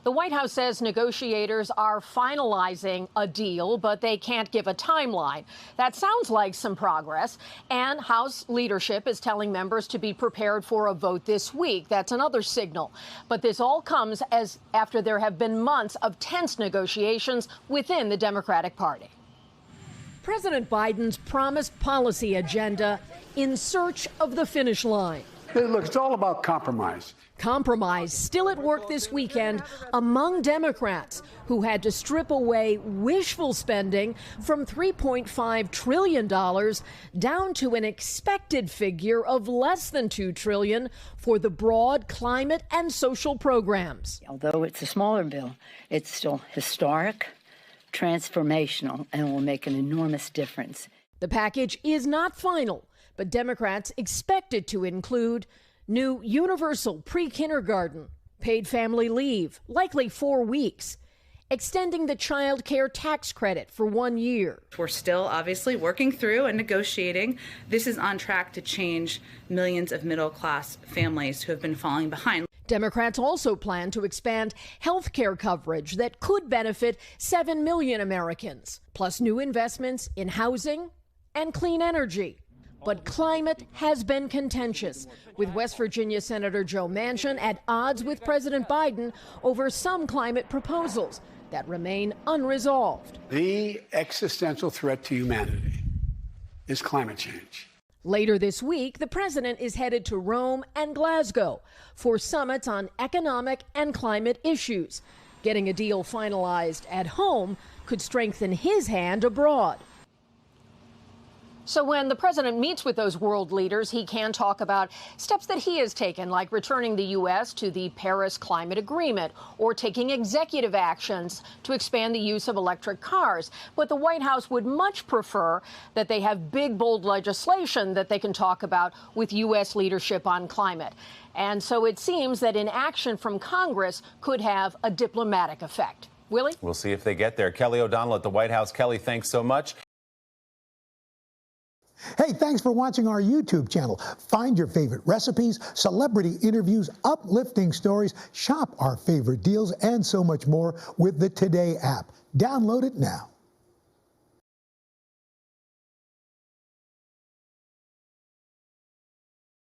The White House says negotiators are finalizing a deal, but they can't give a timeline. That sounds like some progress. And House leadership is telling members to be prepared for a vote this week. That's another signal. But this all comes after there have been months of tense negotiations within the Democratic Party. President Biden's promised policy agenda in search of the finish line. Hey, look, it's all about compromise. Compromise still at work this weekend among Democrats who had to strip away wishful spending from $3.5 trillion down to an expected figure of less than $2 trillion for the broad climate and social programs. Although it's a smaller bill, it's still historic, transformational, and will make an enormous difference. The package is not final, but Democrats expect it to include new universal pre-kindergarten, paid family leave, likely 4 weeks, extending the child care tax credit for 1 year. We're still obviously working through and negotiating. This is on track to change millions of middle-class families who have been falling behind. Democrats also plan to expand health care coverage that could benefit 7 million Americans, plus new investments in housing and clean energy. But climate has been contentious, with West Virginia Senator Joe Manchin at odds with President Biden over some climate proposals that remain unresolved. The existential threat to humanity is climate change. Later this week, the president is headed to Rome and Glasgow for summits on economic and climate issues. Getting a deal finalized at home could strengthen his hand abroad. So when the president meets with those world leaders, he can talk about steps that he has taken, like returning the U.S. to the Paris Climate Agreement or taking executive actions to expand the use of electric cars. But the White House would much prefer that they have big, bold legislation that they can talk about with U.S. leadership on climate. And so it seems that inaction from Congress could have a diplomatic effect. Willie? We'll see if they get there. Kelly O'Donnell at the White House. Kelly, thanks so much. Hey, thanks for watching our YouTube channel. Find your favorite recipes, celebrity interviews, uplifting stories, shop our favorite deals, and so much more with the Today app. Download it now.